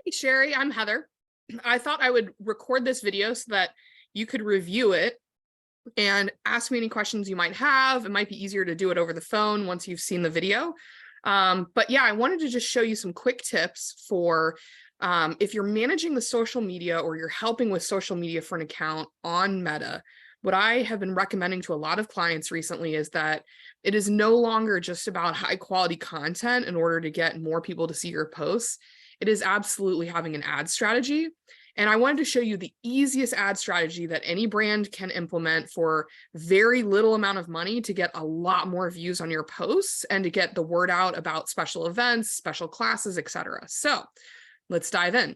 Hey, Sherry, I'm Heather. I thought I would record this video so that you could review it and ask me any questions you might have. It might be easier to do it over the phone once you've seen the video. But yeah, I wanted to just show you some quick tips for if you're managing the social media or you're helping with social media for an account on Meta. What I have been recommending to a lot of clients recently is that it is no longer just about high quality content in order to get more people to see your posts. It is absolutely having an ad strategy. And I wanted to show you the easiest ad strategy that any brand can implement for very little amount of money to get a lot more views on your posts and to get the word out about special events, special classes, etc. So let's dive in.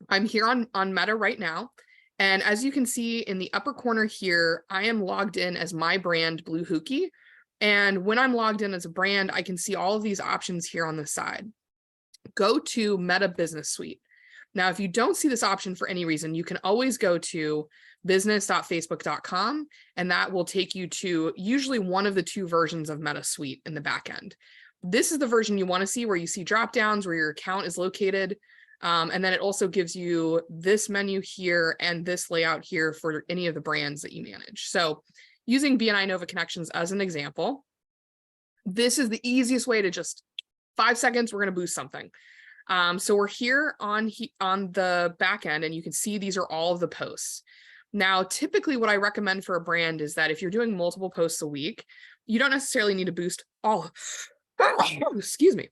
I'm here on Meta right now. And as you can see in the upper corner here, I am logged in as my brand, Blue Hookie. And when I'm logged in as a brand, I can see all of these options here on the side. Go to Meta Business Suite. Now, if you don't see this option for any reason, you can always go to business.facebook.com, and that will take you to usually one of the two versions of Meta Suite in the back end. This is the version you want to see where you see drop downs where your account is located. And then it also gives you this menu here and this layout here for any of the brands that you manage. So using BNI Nova Connections as an example, this is the easiest way to just 5 seconds, we're going to boost something. So we're here on the back end, and you can see these are all of the posts. Now, typically what I recommend for a brand is that if you're doing multiple posts a week, you don't necessarily need to boost all, excuse me.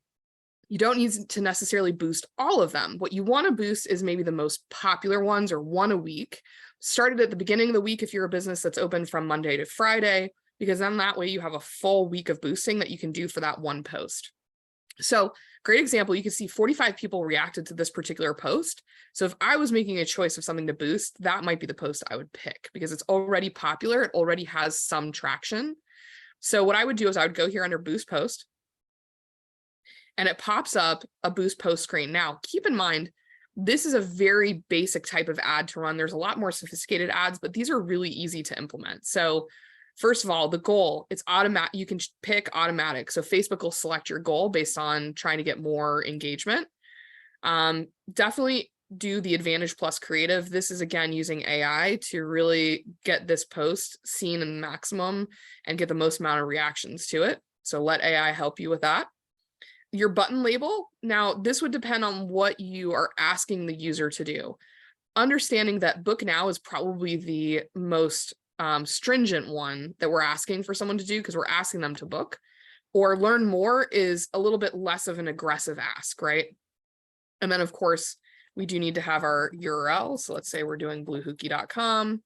You don't need to necessarily boost all of them. What you want to boost is maybe the most popular ones or one a week. Started at the beginning of the week if you're a business that's open from Monday to Friday, because then that way you have a full week of boosting that you can do for that one post. So great example, you can see 45 people reacted to this particular post. So if I was making a choice of something to boost, that might be the post I would pick because it's already popular. It already has some traction. So what I would do is I would go here under boost post, and it pops up a boost post screen. Now, keep in mind, this is a very basic type of ad to run. There's a lot more sophisticated ads, but these are really easy to implement. So first of all, the goal, it's automatic. You can pick automatic. So Facebook will select your goal based on trying to get more engagement. Definitely do the Advantage Plus Creative. This is, again, using AI to really get this post seen in maximum and get the most amount of reactions to it. So let AI help you with that. Your button label. Now, this would depend on what you are asking the user to do. Understanding that book now is probably the most stringent one that we're asking for someone to do because we're asking them to book, or learn more is a little bit less of an aggressive ask, right? And then of course we do need to have our URL. So let's say we're doing bluehookie.com.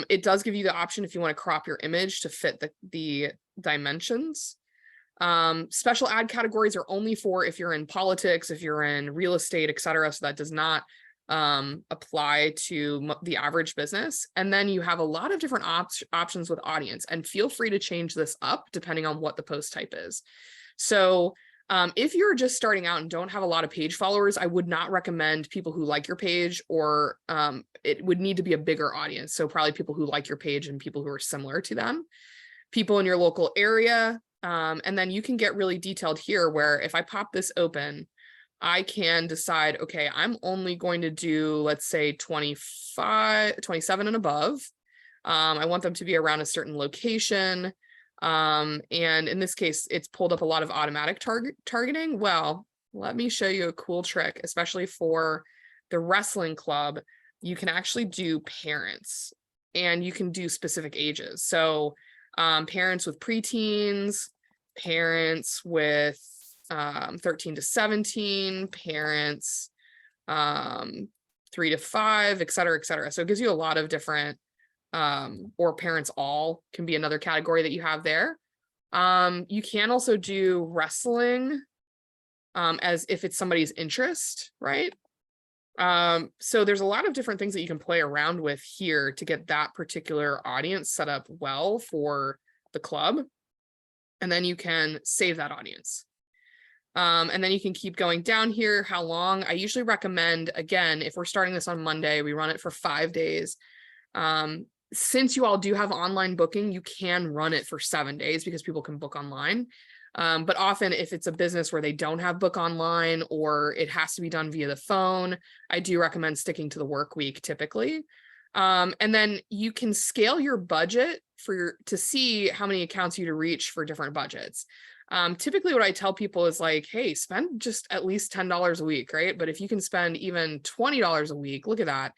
It does give you the option if you want to crop your image to fit the dimensions. Special ad categories are only for if you're in politics, if you're in real estate, etc. So that does not apply to the average business. And then you have a lot of different options with audience, and feel free to change this up depending on what the post type is. So if you're just starting out and don't have a lot of page followers, I would not recommend people who like your page, or it would need to be a bigger audience. So probably people who like your page and people who are similar to them, people in your local area. And then you can get really detailed here where if I pop this open, I can decide, okay, I'm only going to do, let's say 25, 27 and above. I want them to be around a certain location. And in this case, it's pulled up a lot of automatic targeting. Well, let me show you a cool trick, especially for the wrestling club. You can actually do parents, and you can do specific ages. So parents with preteens, parents with 13 to 17, parents 3 to 5, et cetera, et cetera. So it gives you a lot of different, or parents all can be another category that you have there. You can also do wrestling as if it's somebody's interest, right? So there's a lot of different things that you can play around with here to get that particular audience set up well for the club. And then you can save that audience. And then you can keep going down here. How long? I usually recommend, again, if we're starting this on Monday, we run it for 5 days. Since you all do have online booking, you can run it for 7 days because people can book online. But often if it's a business where they don't have book online or it has to be done via the phone, I do recommend sticking to the work week typically. And then you can scale your budget to see how many accounts you to reach for different budgets. Typically what I tell people is like, hey, spend just at least $10 a week, right? But if you can spend even $20 a week, look at that.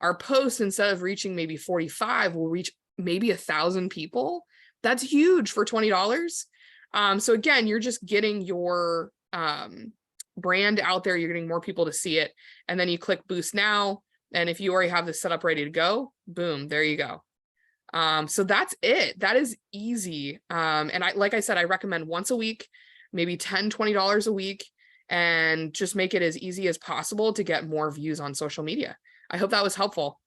Our post, instead of reaching maybe 45, will reach maybe 1,000 people. That's huge for $20. So again, you're just getting your brand out there. You're getting more people to see it. And then you click boost now. And if you already have this set up ready to go, boom, there you go. So that's it. That is easy. And like I said, I recommend once a week, maybe $10, $20 a week, and just make it as easy as possible to get more views on social media. I hope that was helpful.